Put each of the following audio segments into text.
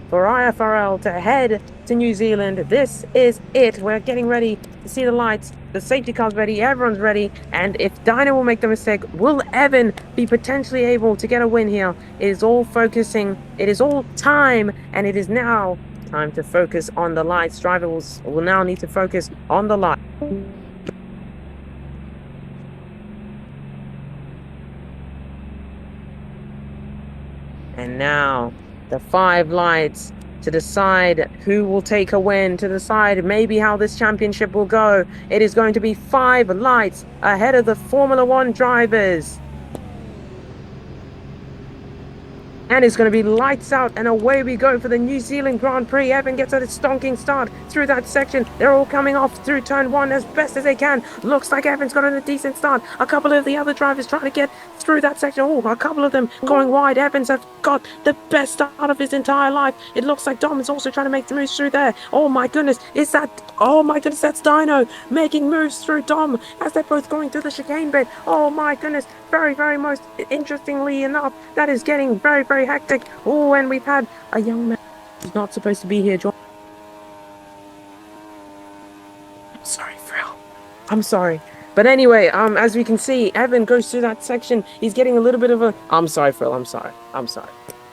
for IFRL to head to New Zealand. This is it. We're getting ready to see the lights. The safety car's ready. Everyone's ready. And if Dino will make the mistake, will Evan be potentially able to get a win here? It is all focusing. It is all time. And it is now time to focus on the lights. Driver will now need to focus on the light. And now the 5 lights to decide who will take a win, to decide maybe how this championship will go. It is going to be 5 lights ahead of the Formula 1 drivers. And it's going to be lights out, and away we go for the New Zealand Grand Prix. Evan gets a stonking start through that section. They're all coming off through turn 1 as best as they can. Looks like Evan's got a decent start. A couple of the other drivers trying to get through that section. Oh, a couple of them going wide. Evans has got the best start of his entire life. It looks like Dom is also trying to make the moves through there. Oh my goodness, is that... Oh my goodness, that's Dino making moves through Dom as they're both going through the chicane bit. Oh my goodness, very most interestingly enough, that is getting very hectic. Oh, and we've had a young man who's not supposed to be here. I'm sorry, Frill. I'm sorry. But anyway, as we can see, Evan goes through that section. He's getting a little bit of a... I'm sorry, Frill. I'm sorry.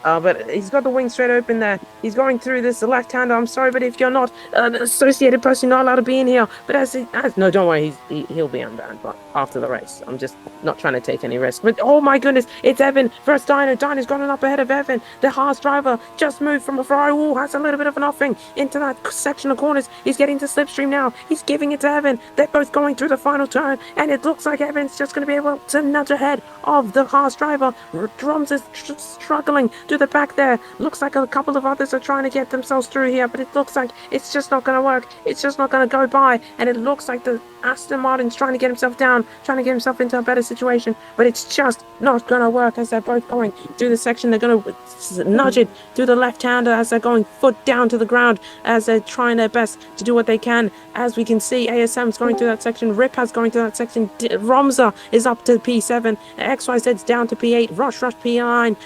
But he's got the wing straight open there. He's going through this left-hander. I'm sorry, but if you're not an associated person, you're not allowed to be in here. But no, don't worry. He'll be unbanned, but after the race. I'm just not trying to take any risks. But oh my goodness, it's Evan versus Dino. Dino's gotten up ahead of Evan. The Haas driver just moved from a Ferrari. Oh, has a little bit of an offing into that section of corners. He's getting to slipstream now. He's giving it to Evan. They're both going through the final turn, and it looks like Evan's just going to be able to nudge ahead of the Haas driver. Drums is struggling to the back there. Looks like a couple of others are trying to get themselves through here, but it looks like it's just not going to work. It's just not going to go by, and it looks like the Aston Martin's trying to get himself down, trying to get himself into a better situation, but it's just not going to work as they're both going through the section. They're going to nudge it through the left-hander as they're going foot down to the ground as they're trying their best to do what they can. As we can see, ASM's going through that section, Rip has going through that section, Romza is up to P7, XYZ's down to P8, Rush P9,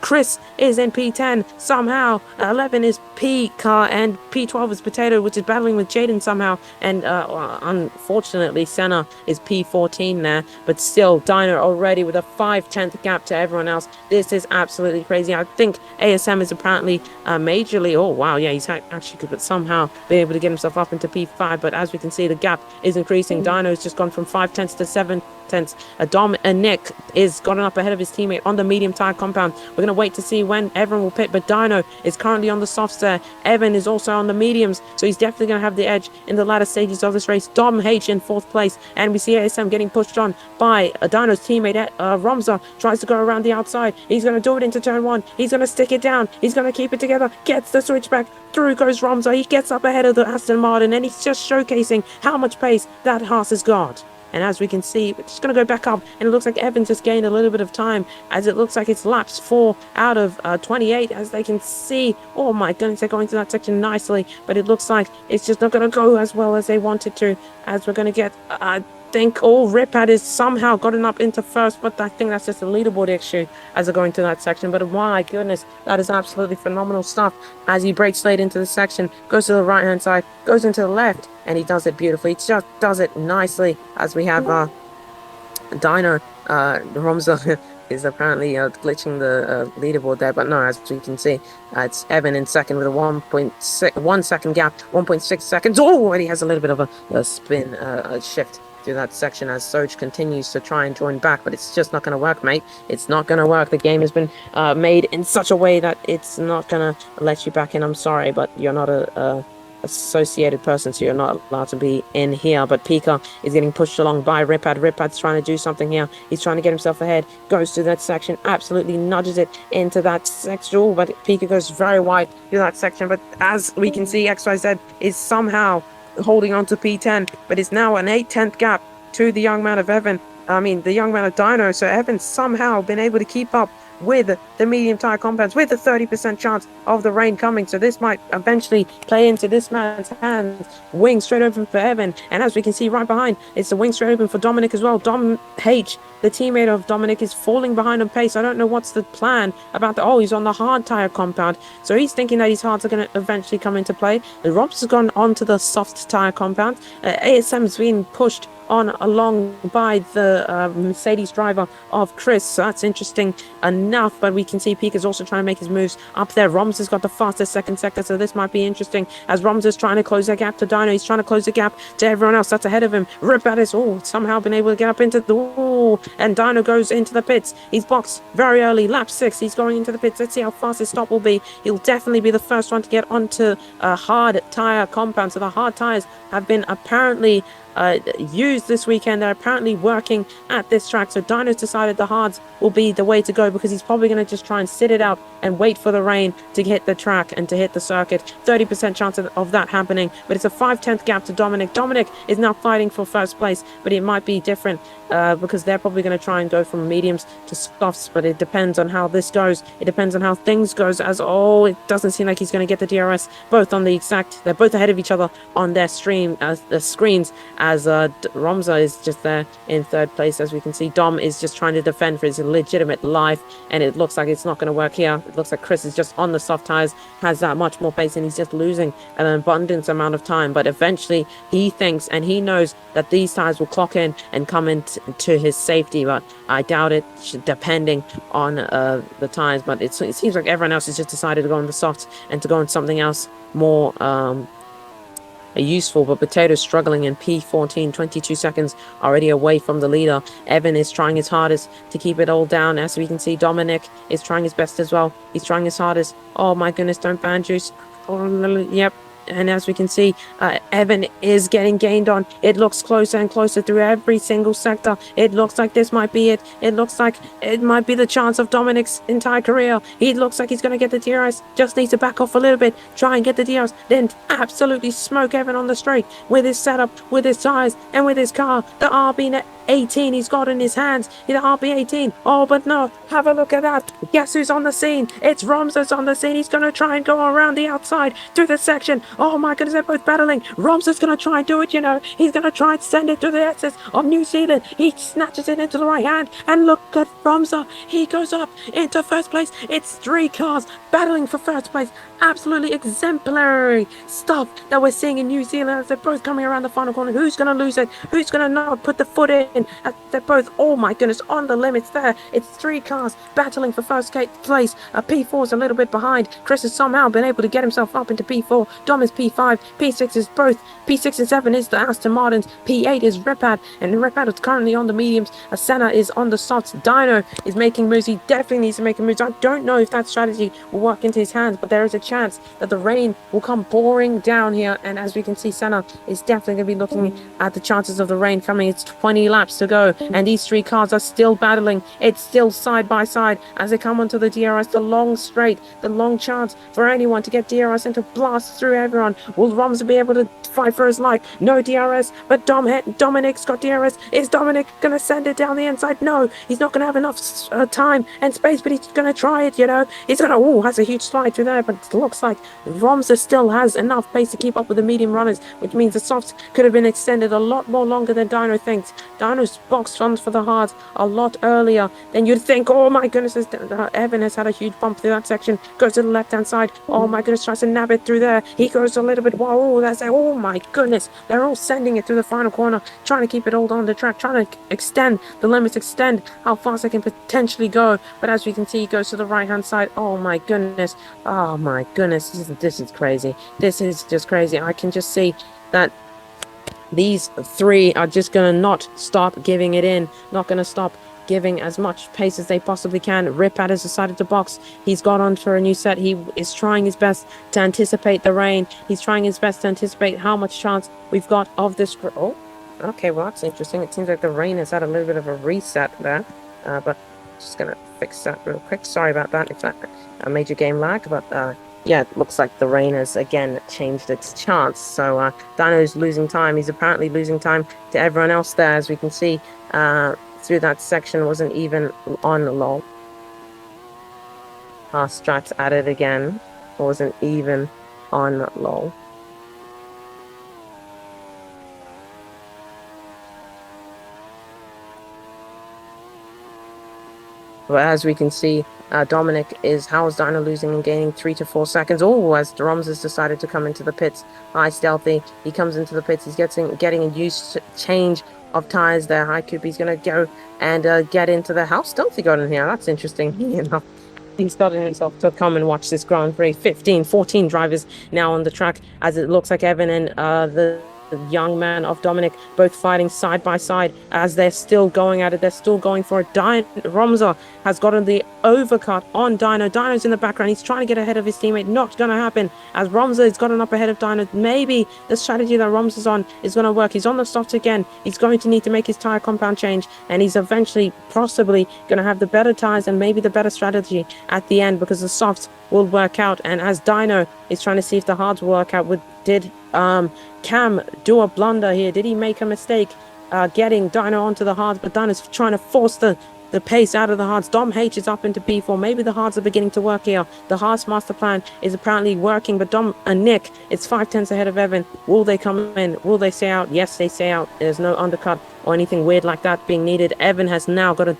Chris is in P10 somehow, 11 is P car, and P12 is Potato, which is battling with Jaden somehow, and unfortunately Senna is P14 there, but still Dino already with a 5/10 gap to everyone else. This is absolutely crazy. I think ASM is apparently majorly, oh wow, yeah, he's actually good, but somehow been able to get himself up into P5, but as we can see, the gap is increasing. Dino's just gone from 5/10 to 7/10. Dom and Nick is gotten up ahead of his teammate on the medium tire compound. We're going to wait to see when Evan will pit, but Dino is currently on the softs there. Evan is also on the mediums, so he's definitely going to have the edge in the latter stages of this race. Dom H in 4th place, and we see ASM getting pushed on by Dino's teammate. Romza tries to go around the outside. He's going to do it into turn 1. He's going to stick it down. He's going to keep it together. Gets the switch back. Through goes Romza. He gets up ahead of the Aston Martin, and he's just showcasing how much pace that Haas has got. And as we can see, it's just going to go back up, and it looks like Evans just gained a little bit of time, as it looks like it's laps 4 out of 28, as they can see. Oh my goodness, they're going through that section nicely, but it looks like it's just not going to go as well as they wanted to, as we're going to get... think Ripad is somehow gotten up into 1st, but I think that's just a leaderboard issue as they're going through that section. But my goodness, that is absolutely phenomenal stuff as he breaks late into the section, goes to the right hand side, goes into the left, and he does it beautifully. He just does it nicely as we have Dino Romza is apparently glitching the leaderboard there, but no, as we can see, it's Evan in 2nd with a 1 second gap, 1.6 seconds. Oh, and he has a little bit of a spin shift through that section as Soj continues to try and join back, but it's just not going to work, mate. It's not going to work. The game has been made in such a way that it's not going to let you back in. I'm sorry, but you're not a associated person, so you're not allowed to be in here. But Pika is getting pushed along by Ripad. Ripad's trying to do something here. He's trying to get himself ahead, goes to that section, absolutely nudges it into that section. Oh, but Pika goes very wide through that section. But as we can see, XYZ is somehow holding on to P10, but it's now an 8/10 gap to the young man of Evan. The young man of Dino. So Evan's somehow been able to keep up with the medium tire compounds, with a 30% chance of the rain coming. So this might eventually play into this man's hands. Wing straight open for Evan. And as we can see right behind, it's the wing straight open for Dominic as well. Dom H, the teammate of Dominic, is falling behind on pace. I don't know what's the plan about the... Oh, he's on the hard tire compound. So he's thinking that his hards are going to eventually come into play. The Robs has gone onto the soft tire compound. ASM's been pushed on along by the Mercedes driver of Chris. So that's interesting enough, but we can see Peak is also trying to make his moves up there. Roms has got the fastest second sector, so this might be interesting as Roms is trying to close that gap to Dino. He's trying to close the gap to everyone else that's ahead of him. Rip at his somehow been able to get up into the and Dino goes into the pits. He's boxed very early, lap 6. He's going into the pits. Let's see how fast his stop will be. He'll definitely be the first one to get onto a hard tire compound. So the hard tires have been apparently used this weekend. They're apparently working at this track, so Dino's decided the hards will be the way to go because he's probably going to just try and sit it out and wait for the rain to hit the track and to hit the circuit. 30% chance of that happening, but it's a 5/10 gap to Dominic. Dominic is now fighting for first place, but it might be different because they're probably going to try and go from mediums to softs, but it depends on how this goes. It depends on how things goes, as it doesn't seem like he's going to get the DRS both on the exact... They're both ahead of each other on their the screens, as Romza is just there in third place. As we can see, Dom is just trying to defend for his legitimate life, and it looks like it's not going to work here. It looks like Chris is just on the soft tires, has that much more pace, and he's just losing an abundance amount of time. But eventually he thinks and he knows that these tires will clock in and come into his safety, but I doubt it, depending on the tires. But it seems like everyone else has just decided to go on the softs and to go on something else more useful. But Potato's struggling in P14, 22 seconds already away from the leader. Evan is trying his hardest to keep it all down. As we can see, Dominic is trying his best as well. He's trying his hardest. Oh my goodness, don't ban juice. Yep. And as we can see, Evan is getting gained on. It looks closer and closer through every single sector. It looks like this might be it. It looks like it might be the chance of Dominic's entire career. He looks like he's going to get the DRS. Just needs to back off a little bit. Try and get the DRS. Then absolutely smoke Evan on the straight with his setup, with his tires, and with his car. The RB18 he's got in his hands. The RB18. Oh, but no. Have a look at that. Guess who's on the scene? It's Romza's on the scene. He's going to try and go around the outside through the section. Oh my goodness, they're both battling. Romza's going to try and do it, He's going to try and send it to the SS of New Zealand. He snatches it into the right hand. And look at Romza. He goes up into first place. It's 3 cars battling for first place. Absolutely exemplary stuff that we're seeing in New Zealand as they're both coming around the final corner. Who's going to lose it? Who's going to not put the foot in? They're both, oh my goodness, on the limits there. It's 3 cars battling for first place. P4 is a little bit behind. Chris has somehow been able to get himself up into P4. Dom is P5. P6 is both. P6 and 7 is the Aston Martins. P8 is Ripad, and Ripad is currently on the mediums. Senna is on the softs. Dino is making moves. He definitely needs to make a move. I don't know if that strategy will work into his hands, but there is a chance that the rain will come pouring down here. And as we can see, Senna is definitely going to be looking at the chances of the rain coming. It's 20 laps to go, and these 3 cars are still battling. It's still side by side as they come onto the DRS. The long straight, the long chance for anyone to get DRS and to blast through everyone. Will Romza be able to fight for his life? No DRS, but Dominic's got DRS. Is Dominic going to send it down the inside? No, he's not going to have enough time and space, but he's going to try it, He's going to, has a huge slide through there, but it looks like Romza still has enough pace to keep up with the medium runners, which means the softs could have been extended a lot more longer than Dino thinks. Dino's box runs for the hards a lot earlier than you'd think. Oh my goodness, Evan has had a huge bump through that section. Goes to the left-hand side. Oh my goodness, tries to nab it through there. He goes a little bit, oh my goodness. They're all sending it through the final corner, trying to keep it all on the track, trying to extend the limits, extend how fast they can potentially go. But as we can see, he goes to the right-hand side. Oh my goodness. This is crazy. This is just crazy. I can just see that these 3 are just going to not stop giving it in, not going to stop giving as much pace as they possibly can. Ripad has decided to box. He's got on for a new set. He is trying his best to anticipate the rain. He's trying his best to anticipate how much chance we've got of this. Oh, okay, well, that's interesting. It seems like the rain has had a little bit of a reset there, but just going to fix that real quick. Sorry about that if that made your game lag, but yeah, it looks like the rain has again changed its chance. So Dino's losing time. He's apparently losing time to everyone else there, as we can see through that section. Wasn't even on the lull. Strat's at it again. It wasn't even on low. But as we can see, Dominic is How's Dino losing and gaining 3 to 4 seconds. Oh, as Roms has decided to come into the pits. High stealthy. He comes into the pits. He's getting a used change of tires there. High Coop. He's gonna go and get into the How stealthy got in here. That's interesting. You know, he's starting himself to come and watch this Grand Prix. 15, 14 drivers now on the track, as it looks like Evan and the young man of Dominic both fighting side by side as they're still going at it. They're still going for it. Romza has gotten the overcut on Dino. Dino's in the background. He's trying to get ahead of his teammate. Not going to happen as Romza has gotten up ahead of Dino. Maybe the strategy that Romza's on is going to work. He's on the softs again. He's going to need to make his tire compound change, and he's eventually possibly going to have the better tires and maybe the better strategy at the end, because the softs will work out. And as Dino is trying to see if the hards will work out, did Cam do a blunder here? Did he make a mistake getting Dino onto the hards? But Dino's trying to force the pace out of the hards. Dom H is up into P4. Maybe the hards are beginning to work here. The hards master plan is apparently working, but Dom and Nick, it's 5 tenths ahead of Evan. Will they come in? Will they stay out? Yes, they stay out. There's no undercut or anything weird like that being needed. Evan has now got a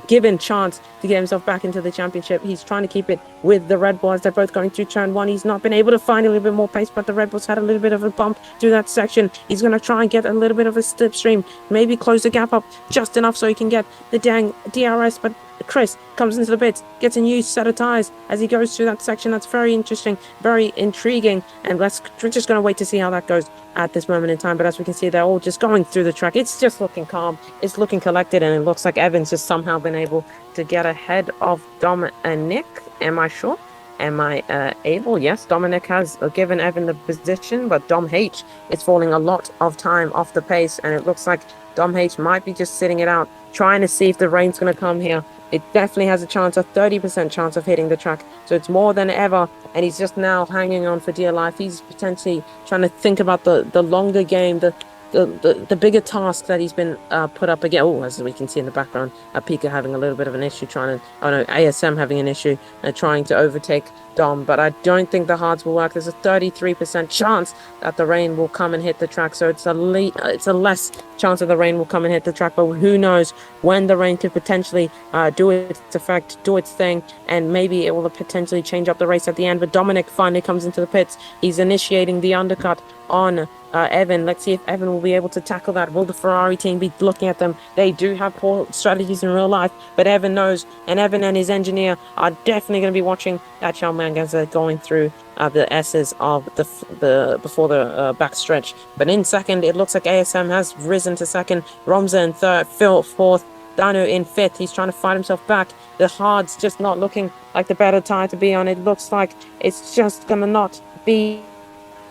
given chance to get himself back into the championship. He's trying to keep it with the Red Bull as they're both going through turn one. He's not been able to find a little bit more pace, but the Red Bulls had a little bit of a bump through that section. He's going to try and get a little bit of a slipstream, maybe close the gap up just enough so he can get the dang DRS. But Chris comes into the pits, gets a new set of tires as he goes through that section. That's very interesting, very intriguing, and we're just going to wait to see how that goes at this moment in time. But as we can see, they're all just going through the track. It's just looking calm, it's looking collected, and it looks like Evan's just somehow been able to get ahead of Dom and Nick. Am I sure? Am I able? Yes, Dominic has given Evan the position, but Dom H is falling a lot of time off the pace, and it looks like Dom H might be just sitting it out, trying to see if the rain's going to come here. It definitely has a 30% chance of hitting the track, so it's more than ever, and he's just now hanging on for dear life. He's potentially trying to think about the longer game, the bigger task that he's been put up again. Oh, as we can see in the background, Pika having a little bit of an issue ASM having an issue trying to overtake Dom, but I don't think the hards will work. There's a 33% chance that the rain will come and hit the track, so it's a less chance that the rain will come and hit the track, but who knows when the rain could potentially do its effect, do its thing, and maybe it will potentially change up the race at the end. But Dominic finally comes into the pits. He's initiating the undercut on Evan. Let's see if Evan will be able to tackle that. Will the Ferrari team be looking at them? They do have poor strategies in real life, but Evan knows, and Evan and his engineer are definitely going to be watching that young man as they're going through the S's of the before the backstretch. But in second, it looks like ASM has risen to second. Romza in third, Phil fourth. Dino in fifth. He's trying to fight himself back. The hard's just not looking like the better tire to be on. It looks like it's just gonna not be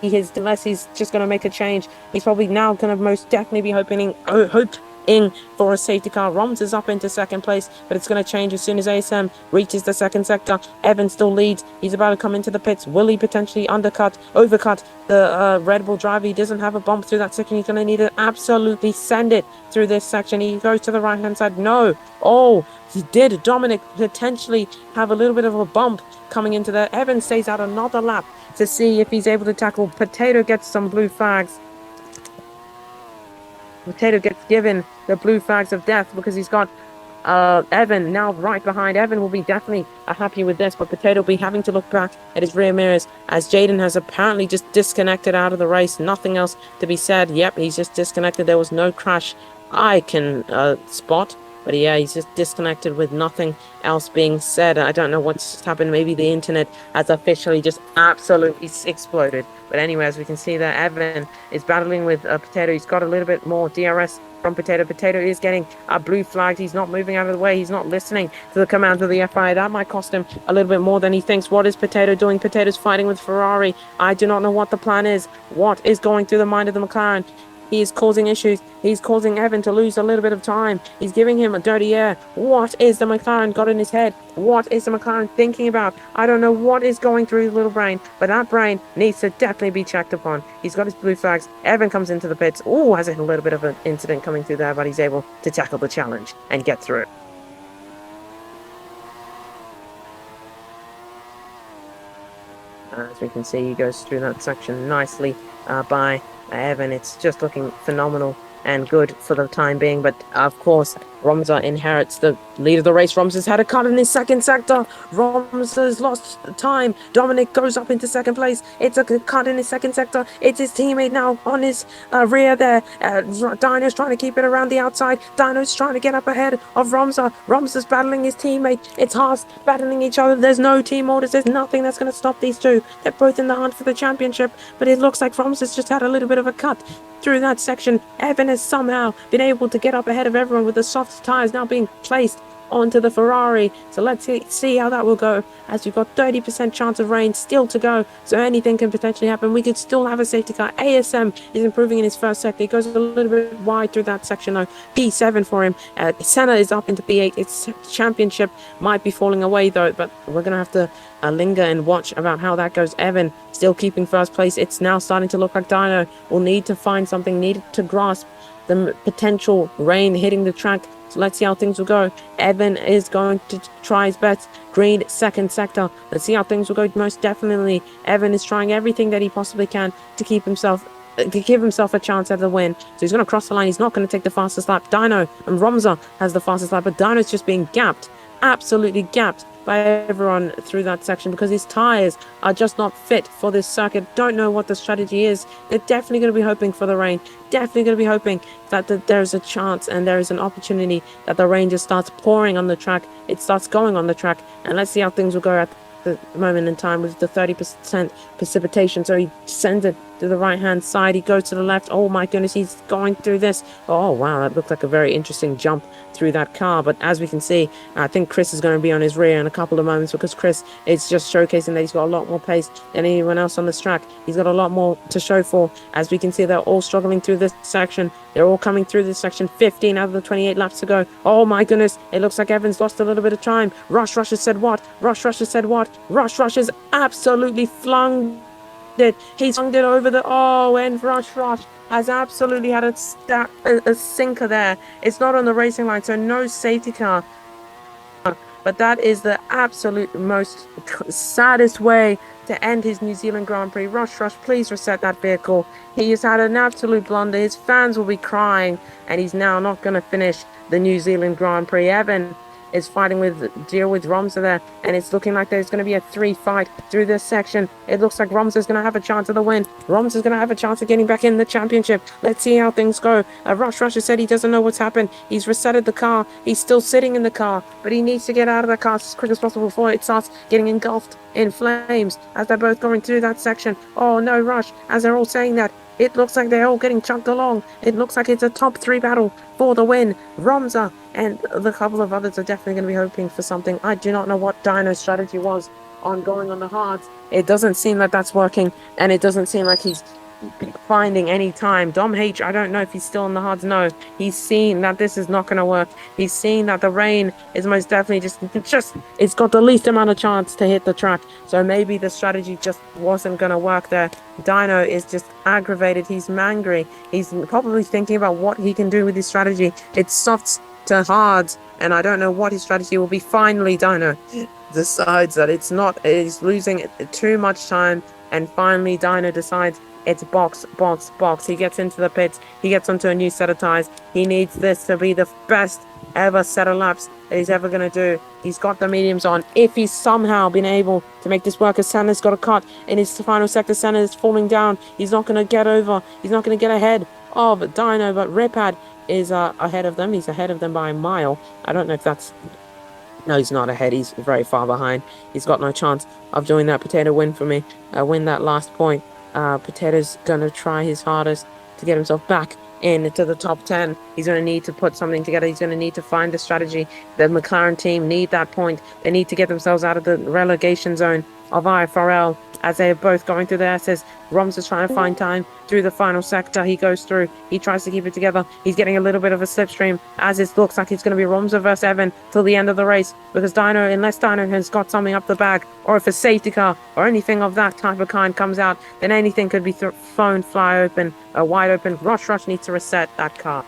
unless he's just going to make a change. He's probably now going to most definitely be hoping for a safety car. Roms is up into second place, but it's going to change as soon as ASM reaches the second sector. Evan still leads. He's about to come into the pits. Will he potentially overcut the Red Bull driver? He doesn't have a bump through that section. He's going to need to absolutely send it through this section. He goes to the right hand side. No. Oh, he did. Dominic potentially have a little bit of a bump coming into there. Evan stays out another lap to see if he's able to tackle. Potato gets some blue flags. Potato gets given the blue flags of death because he's got Evan now right behind. Evan will be definitely happy with this, but Potato will be having to look back at his rear mirrors as Jaden has apparently just disconnected out of the race. Nothing else to be said. Yep, he's just disconnected. There was no crash I can spot. But yeah, he's just disconnected with nothing else being said. I don't know what's happened. Maybe the internet has officially just absolutely exploded. But anyway, as we can see there, Evan is battling with Potato. He's got a little bit more DRS from Potato. Potato is getting blue flagged. He's not moving out of the way. He's not listening to the commands of the FIA. That might cost him a little bit more than he thinks. What is Potato doing? Potato's fighting with Ferrari. I do not know what the plan is. What is going through the mind of the McLaren? He is causing issues. He's causing Evan to lose a little bit of time. He's giving him a dirty air. What is the McLaren got in his head? What is the McLaren thinking about? I don't know what is going through his little brain, but that brain needs to definitely be checked upon. He's got his blue flags. Evan comes into the pits. Oh, has a little bit of an incident coming through there, but he's able to tackle the challenge and get through it. As we can see, he goes through that section nicely by Evan. It's just looking phenomenal and good for the time being. But of course, Romza inherits the lead of the race. Romza's had a cut in his second sector. Romza's lost time. Dominic goes up into second place. It's a cut in his second sector. It's his teammate now on his rear there. Dino's trying to keep it around the outside. Dino's trying to get up ahead of Romza. Romza's battling his teammate. It's Haas battling each other. There's no team orders. There's nothing that's going to stop these two. They're both in the hunt for the championship. But it looks like Romza's just had a little bit of a cut through that section. Evan has somehow been able to get up ahead of everyone with the soft tires now being placed onto the Ferrari. So let's see how that will go, as we've got 30% chance of rain still to go, so anything can potentially happen. We could still have a safety car. ASM is improving in his first sector. He goes a little bit wide through that section though. P7 for him. Senna is up into P8. Its championship might be falling away though, but we're gonna have to linger and watch about how that goes. Evan still keeping first place. It's now starting to look like Dino will need to find something, need to grasp the potential rain hitting the track. So let's see how things will go. Evan is going to try his best. Green second sector. Let's see how things will go. Most definitely, Evan is trying everything that he possibly can to keep himself, to give himself a chance at the win. So he's going to cross the line. He's not going to take the fastest lap. Dino and Romza has the fastest lap, but Dino's just being gapped, absolutely gapped by everyone through that section because his tires are just not fit for this circuit. Don't know what the strategy is. They're definitely going to be hoping for the rain. Definitely going to be hoping that there's a chance and there is an opportunity that the rain just starts pouring on the track. It starts going on the track, and let's see how things will go at the moment in time with the 30% precipitation. So he sends it to the right hand side. He goes to the left. Oh my goodness, he's going through this. Oh wow, that looked like a very interesting jump through that car. But as we can see, I think Chris is going to be on his rear in a couple of moments, because Chris is just showcasing that he's got a lot more pace than anyone else on this track. He's got a lot more to show for. As we can see, they're all struggling through this section. They're all coming through this section. 15 out of the 28 laps to go. Oh my goodness, it looks like Evans lost a little bit of time. Rush has said what? Rush has said what? Rush has absolutely flung it. He's flung it over the... Oh, and Rush has absolutely had a sinker there. It's not on the racing line, so no safety car. But that is the absolute most saddest way to end his New Zealand Grand Prix. Rush, please reset that vehicle. He has had an absolute blunder. His fans will be crying, and he's now not going to finish the New Zealand Grand Prix. Evan is fighting with Romza there, and it's looking like there's going to be a 3 fight through this section. It looks like Romza's going to have a chance of the win. Romza's going to have a chance of getting back in the championship. Let's see how things go. Rush has said he doesn't know what's happened. He's resetted the car. He's still sitting in the car, but he needs to get out of the car as quick as possible before it starts getting engulfed in flames as they're both going through that section. Oh no, Rush, as they're all saying that, it looks like they're all getting chunked along. It looks like it's a top 3 battle for the win. Romza and the couple of others are definitely going to be hoping for something. I do not know what Dino's strategy was on going on the hards. It doesn't seem like that's working, and it doesn't seem like he's finding any time. Dom H, I don't know if he's still on the hards. No, he's seen that this is not going to work. He's seen that the rain is most definitely just it's got the least amount of chance to hit the track. So maybe the strategy just wasn't going to work there. Dino is just aggravated. He's mangry. He's probably thinking about what he can do with his strategy. It's softs to hards, and I don't know what his strategy will be. Finally, Dino decides that he's losing too much time, and finally Dino decides it's box. He gets into the pits. He gets onto a new set of tires. He needs this to be the best ever set of laps that he's ever going to do. He's got the mediums on. If he's somehow been able to make this work, as Senna's got a cut in his final sector, Senna is falling down. He's not going to get over. He's not going to get ahead of Dino, but Ripad is ahead of them. He's ahead of them by a mile. I don't know if that's... No, he's not ahead. He's very far behind. He's got no chance of doing that. Potato win for me. Win that last point. Potato's going to try his hardest to get himself back into the top 10. He's going to need to put something together. He's going to need to find a strategy. The McLaren team need that point. They need to get themselves out of the relegation zone of IFRL as they're both going through their S's. Roms is trying to find time through the final sector. He goes through. He tries to keep it together. He's getting a little bit of a slipstream as it looks like it's going to be Romza versus Evan till the end of the race, because Dino, unless Dino has got something up the bag, or if a safety car or anything of that type of kind comes out, then anything could be thrown wide open. Rush needs to reset that car.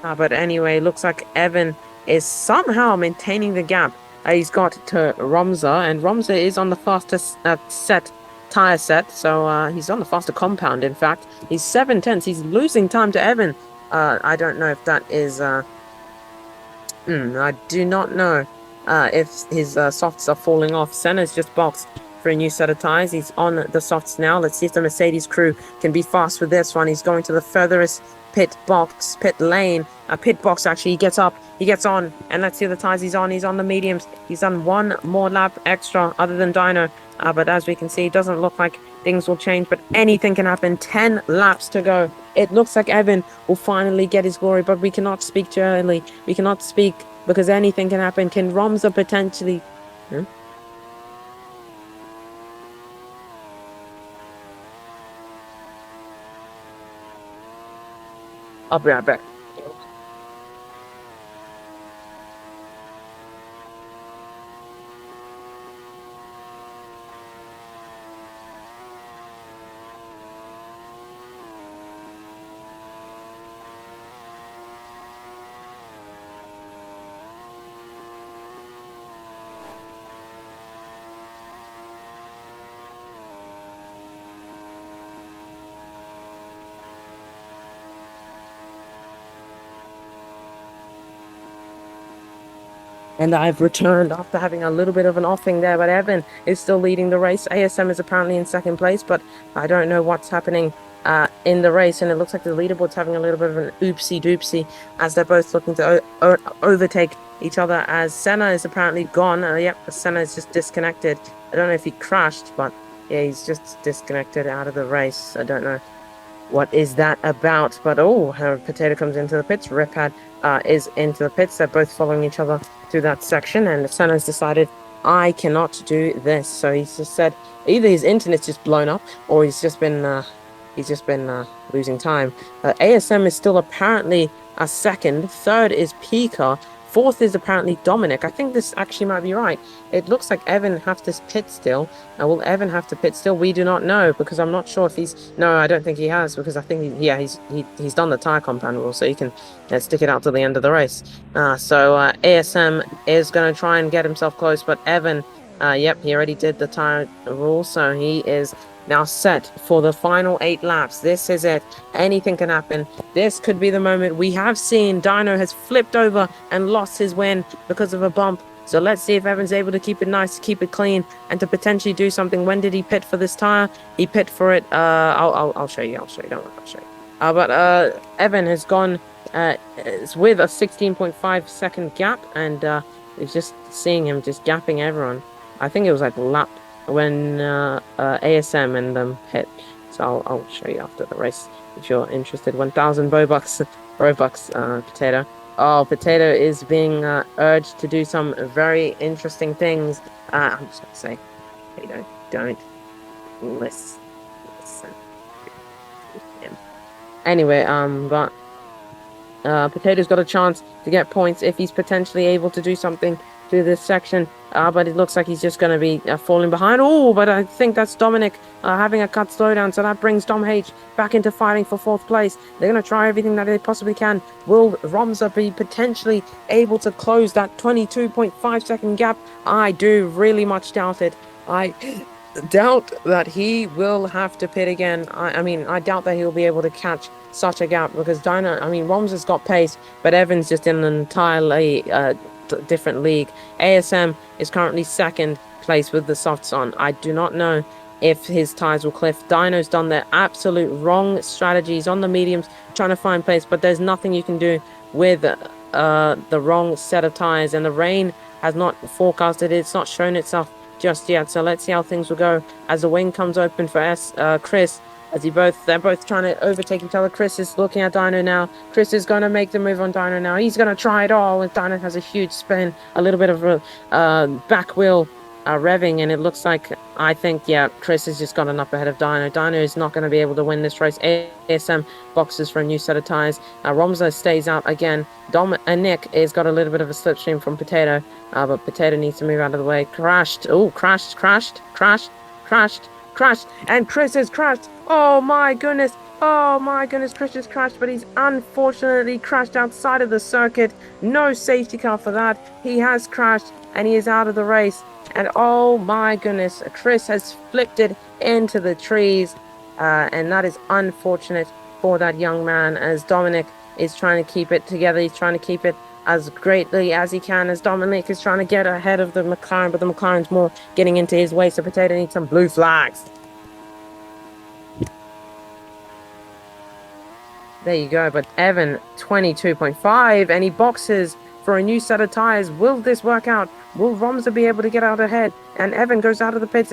But anyway, looks like Evan is somehow maintaining the gap He's got to Romza, and Romza is on the fastest tire set, so he's on the faster compound. In fact, he's 7 tenths. He's losing time to Evan. I don't know if that is I do not know if his softs are falling off. Senna's just boxed for a new set of tires. He's on the softs now. Let's see if the Mercedes crew can be fast with this one. He's going to the furthest pit lane. Pit box, actually. He gets up, he gets on, and let's see the tires he's on. He's on the mediums. He's done one more lap extra other than Dino. But as we can see, it doesn't look like things will change, but anything can happen. 10 laps to go. It looks like Evan will finally get his glory, but we cannot speak too early. We cannot speak because anything can happen. Can Romza potentially... I'll be right back. And I've returned after having a little bit of an offing there, but Evan is still leading the race. ASM is apparently in second place, but I don't know what's happening in the race, and it looks like the leaderboard's having a little bit of an oopsie-doopsie as they're both looking to overtake each other, as Senna is apparently gone. Yep, Senna is just disconnected. I don't know if he crashed, but yeah, he's just disconnected out of the race. I don't know what is that about, but her Potato comes into the pits. Riphad is into the pits. They're both following each other through that section, and Senna's decided, I cannot do this. So he's just said either his internet's just blown up, or he's just been losing time. ASM is still apparently a second. Third is Pika. Fourth is apparently Dominic. I think this actually might be right. It looks like Evan has to pit still. Will Evan have to pit still? We do not know, because I'm not sure if he's... No, I don't think he has, because I think, he's done the tire compound rule, so he can stick it out to the end of the race. So ASM is going to try and get himself close, but Evan, yep, he already did the tire rule, so he is now set for the final 8 laps. This is it. Anything can happen. This could be the moment. We have seen Dino has flipped over and lost his win because of a bump. So let's see if Evan's able to keep it nice, keep it clean, and to potentially do something. When did he pit for this tire? He pit for it. I'll show you. Don't worry, I'll show you. But Evan has gone with a 16.5 second gap, and it's just seeing him just gapping everyone. I think it was like lap when ASM and them hit. So I'll show you after the race if you're interested. 1,000 Robux, Potato. Oh, Potato is being urged to do some very interesting things. I'm just gonna say, Potato, don't listen to him. Anyway, but Potato's got a chance to get points if he's potentially able to do something through this section, but it looks like he's just going to be falling behind. But I think that's Dominic having a cut slowdown, so that brings Dom H back into fighting for 4th place. They're going to try everything that they possibly can. Will Romza be potentially able to close that 22.5 second gap? I do really much doubt it. I doubt that he will have to pit again. I doubt that he'll be able to catch such a gap, because Romza's got pace, but Evans just in an entirely different league. ASM is currently 2nd place with the softs on. I do not know if his tires will cliff. Dino's done the absolute wrong strategies on the mediums, trying to find pace, but there's nothing you can do with the wrong set of tires, and the rain has not forecasted it. It's not shown itself just yet, so let's see how things will go as the wing comes open for Chris, as they're both trying to overtake each other. Chris is looking at Dino now. Chris is going to make the move on Dino now. He's going to try it all, and Dino has a huge spin, a little bit of a back wheel revving, and it looks like, I think, yeah, Chris has just gotten up ahead of Dino. Dino is not going to be able to win this race. ASM boxes for a new set of tires. Romza stays out again. Dom and Nick has got a little bit of a slipstream from Potato, but Potato needs to move out of the way. Crashed. Oh, crashed. crashed, and Chris has crashed. Oh my goodness. Oh my goodness, Chris has crashed, but he's unfortunately crashed outside of the circuit. No safety car for that. He has crashed, and he is out of the race. And oh my goodness, Chris has flipped it into the trees. And that is unfortunate for that young man, as Dominic is trying to keep it together. He's trying to keep it as greatly as he can, as Dominic is trying to get ahead of the McLaren, but the McLaren's more getting into his way, so Potato needs some blue flags. There you go, but Evan, 22.5, and he boxes for a new set of tires. Will this work out? Will Romza be able to get out ahead? And Evan goes out of the pits.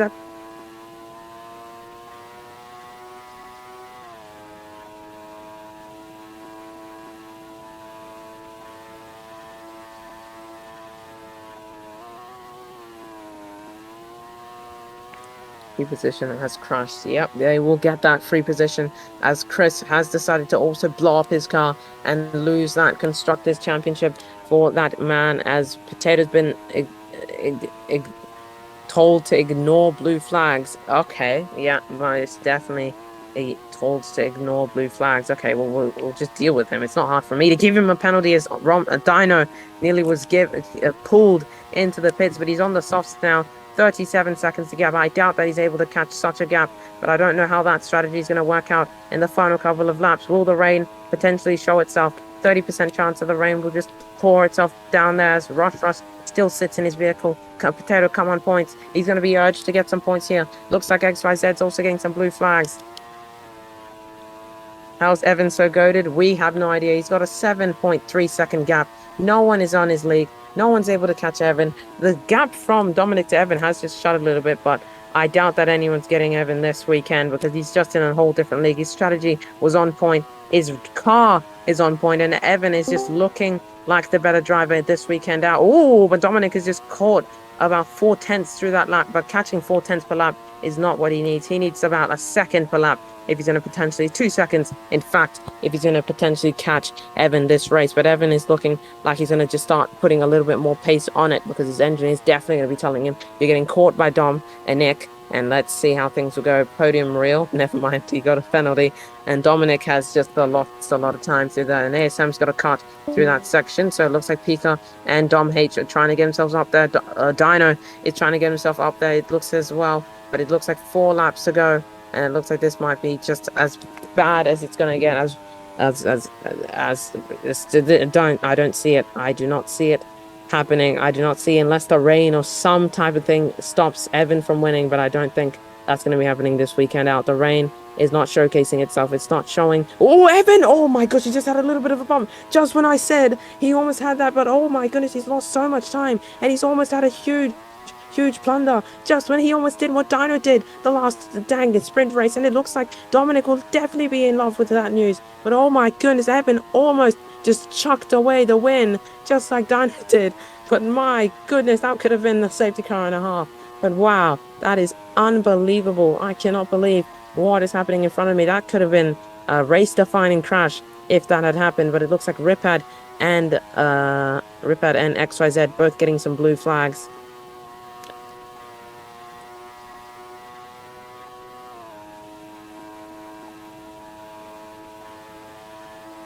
Free position has crashed. Yep, they will get that free position, as Chris has decided to also blow up his car and lose that Constructors' Championship for that man, as Potato's been told to ignore blue flags. Okay, yeah, but it's definitely told to ignore blue flags. Okay, well, we'll just deal with him. It's not hard for me to give him a penalty, as Dino nearly was pulled into the pits, but he's on the softs now. 37 seconds to gap. I doubt that he's able to catch such a gap, but I don't know how that strategy is going to work out in the final couple of laps. Will the rain potentially show itself? 30% chance of the rain will just pour itself down there, as Rush still sits in his vehicle. Potato come on points. He's going to be urged to get some points here. Looks like XYZ's also getting some blue flags. How's Evan so goated? We have no idea. He's got a 7.3 second gap. No one is on his league. No one's able to catch Evan. The gap from Dominic to Evan has just shut a little bit, but I doubt that anyone's getting Evan this weekend, because he's just in a whole different league. His strategy was on point. His car is on point, and Evan is just looking like the better driver this weekend out. Oh, but Dominic has just caught about 4/10 through that lap, but catching 4/10 per lap is not what he needs. He needs about a second per lap if he's going to potentially 2 seconds, in fact, if he's going to potentially catch Evan this race. But Evan is looking like he's going to just start putting a little bit more pace on it, because his engine is definitely going to be telling him, you're getting caught by Dom and Nick, and let's see how things will go. Podium reel, never mind, he got a penalty, and Dominic has just lost a lot of time through that, and ASM's got a cut through that section, so it looks like Pika and Dom H are trying to get themselves up there. Dino is trying to get himself up there, it looks as well, but it looks like 4 laps to go, and it looks like this might be just as bad as it's going to get, I don't see it. I do not see it happening. I do not see, unless the rain or some type of thing stops Evan from winning, but I don't think that's going to be happening this weekend out. The rain is not showcasing itself. It's not showing. Oh, Evan! Oh my gosh, he just had a little bit of a bump. Just when I said he almost had that, but oh my goodness, he's lost so much time, and he's almost had a huge plunder just when he almost did what Dino did the last dang sprint race, and it looks like Dominic will definitely be in love with that news. But oh my goodness, Evan almost just chucked away the win just like Dino did. But my goodness, that could have been the safety car and a half. But wow, that is unbelievable. I cannot believe what is happening in front of me. That could have been a race defining crash if that had happened. But it looks like Ripad and XYZ both getting some blue flags.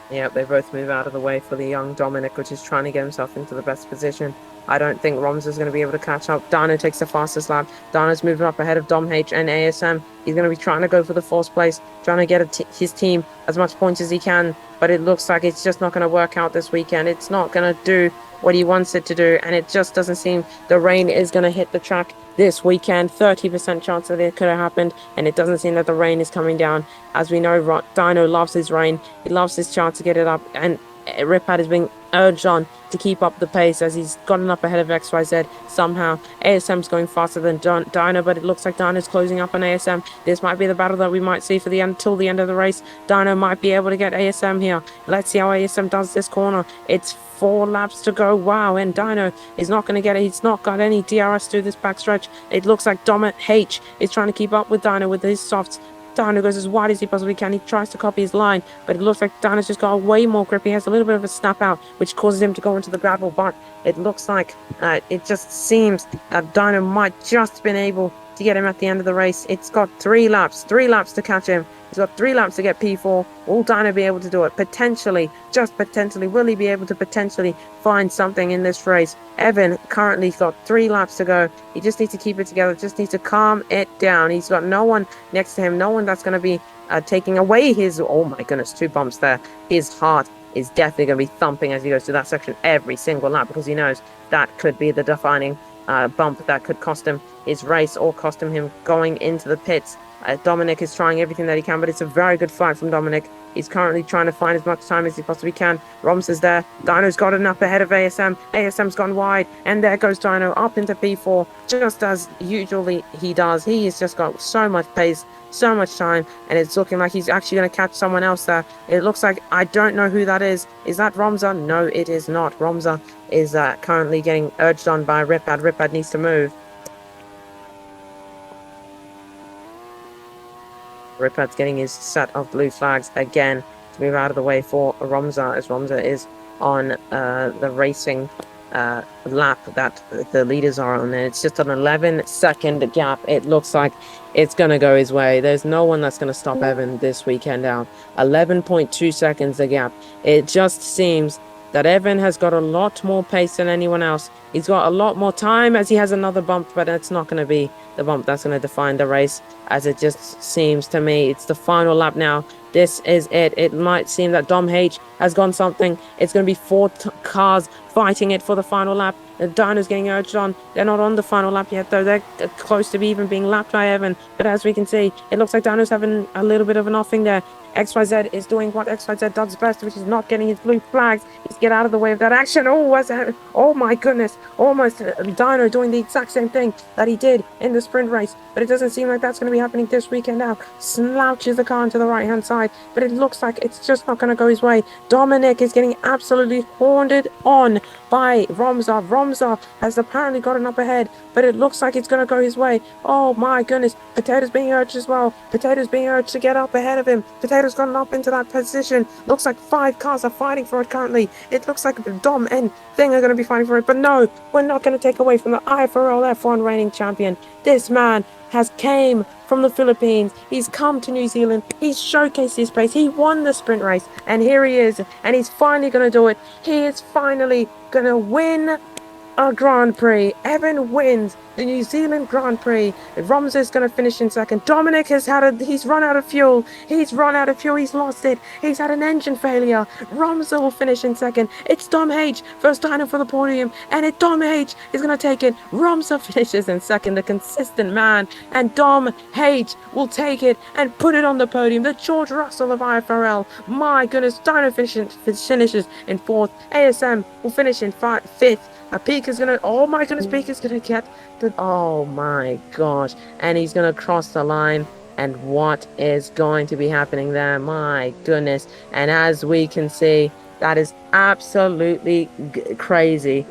Yeah, they both move out of the way for the young Dominic, which is trying to get himself into the best position. I don't think Roms is going to be able to catch up. Dino takes the fastest lap. Dino's moving up ahead of Dom H and ASM. He's going to be trying to go for the 4th place, trying to get his team as much points as he can, but it looks like it's just not going to work out this weekend. It's not going to do what he wants it to do, and it just doesn't seem the rain is going to hit the track this weekend. 30% chance that it could have happened, and it doesn't seem that the rain is coming down. As we know, Dino loves his rain. He loves his chance to get it up, and Ripad is being urged on to keep up the pace, as he's gotten up ahead of XYZ somehow. ASM's going faster than Dino, but it looks like Dino's closing up on ASM. This might be the battle that we might see for the end, till the end of the race. Dino might be able to get ASM here. Let's see how ASM does this corner. It's 4 laps to go. Wow, and Dino is not going to get it. He's not got any DRS through this backstretch. It looks like Dominic H is trying to keep up with Dino with his softs. Dino goes as wide as he possibly can. He tries to copy his line, but it looks like Dino's just got way more grip. He has a little bit of a snap out, which causes him to go into the gravel, but it looks like it just seems that Dino might just been able to get him at the end of the race. It's got 3 laps to catch him. He's got 3 laps to get P4. Will Dino be able to do it? Potentially, just potentially. Will he be able to potentially find something in this race? Evan currently got 3 laps to go. He just needs to keep it together. Just needs to calm it down. He's got no one next to him. No one that's going to be taking away his... Oh my goodness, 2 bumps there. His heart is definitely going to be thumping as he goes through that section every single lap, because he knows that could be the defining bump that could cost him his race or cost him going into the pits. Dominic is trying everything that he can, but it's a very good fight from Dominic. He's currently trying to find as much time as he possibly can. Roms is there. Dino's got enough ahead of ASM. ASM's gone wide, and there goes Dino up into P4, just as usually he does. He has just got so much pace, so much time, and it's looking like he's actually going to catch someone else there. It looks like, I don't know who that is. Is that Romza? No, it is not. Romza is currently getting urged on by Ripad. Ripad needs to move. Ripad's getting his set of blue flags again to move out of the way for Romza, as Romza is on the racing lap that the leaders are on. And it's just an 11-second gap. It looks like it's going to go his way. There's no one that's going to stop Evan this weekend out. 11.2 seconds the gap. It just seems that Evan has got a lot more pace than anyone else. He's got a lot more time as he has another bump, but it's not going to be the bump that's going to define the race, as it just seems to me. It's the final lap now. This is it. It might seem that Dom H has gone something. It's going to be 4 cars fighting it for the final lap. The Dino's getting urged on. They're not on the final lap yet, though. They're close to even being lapped by Evan. But as we can see, it looks like Dino's having a little bit of an offing there. XYZ is doing what XYZ does best, which is not getting his blue flags. He's get out of the way of that action. Oh my goodness. Almost Dino doing the exact same thing that he did in the sprint race. But it doesn't seem like that's going to be happening this weekend now. Slouches the car onto the right-hand side. But it looks like it's just not going to go his way. Dominic is getting absolutely horned on by Romza. Romza has apparently gotten up ahead, but it looks like it's going to go his way. Oh my goodness. Potato's being urged as well. Potato's being urged to get up ahead of him. Potato's gotten up into that position. Looks like 5 cars are fighting for it currently. It looks like Dom and Thing are going to be fighting for it, but no, we're not going to take away from the IFRL F1 reigning champion. This man has came from the Philippines. He's come to New Zealand. He's showcased his pace. He won the sprint race, and here he is, and he's finally going to do it. He is finally going to win a Grand Prix. Evan wins the New Zealand Grand Prix. Romza is going to finish in second. Dominic has he's run out of fuel. He's lost it. He's had an engine failure. Romza will finish in second. It's Dom H, first Dino for the podium, and Dom H is going to take it. Romza finishes in second, the consistent man, and Dom H will take it and put it on the podium. The George Russell of IFRL. My goodness, Dino finishes in fourth. ASM will finish in fifth. Peak is gonna, oh my goodness, Peak is gonna get the, oh my gosh, and he's gonna cross the line, and what is going to be happening there? My goodness. And as we can see, that is absolutely crazy.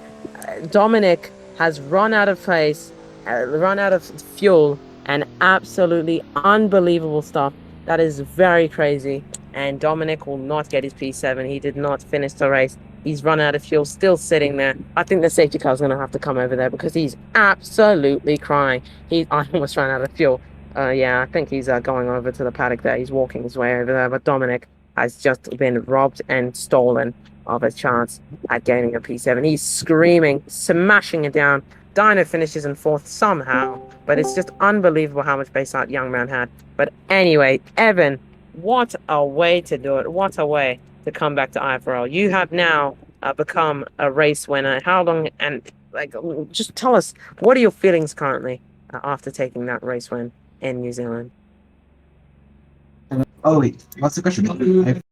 Dominic has run out of pace, run out of fuel, and absolutely unbelievable stuff. That is very crazy. And Dominic will not get his P7. He did not finish the race. He's run out of fuel, still sitting there. I think the safety car is going to have to come over there because he's absolutely crying. I almost ran out of fuel. Yeah, I think he's going over to the paddock there. He's walking his way over there. But Dominic has just been robbed and stolen of a chance at gaining a P7. He's screaming, smashing it down. Dino finishes in fourth somehow. But it's just unbelievable how much pace that young man had. But anyway, Evan, what a way to do it. What a way to come back to IFRL. You have now become a race winner. How long, and just tell us, what are your feelings currently after taking that race win in New Zealand? Oh wait, what's the question?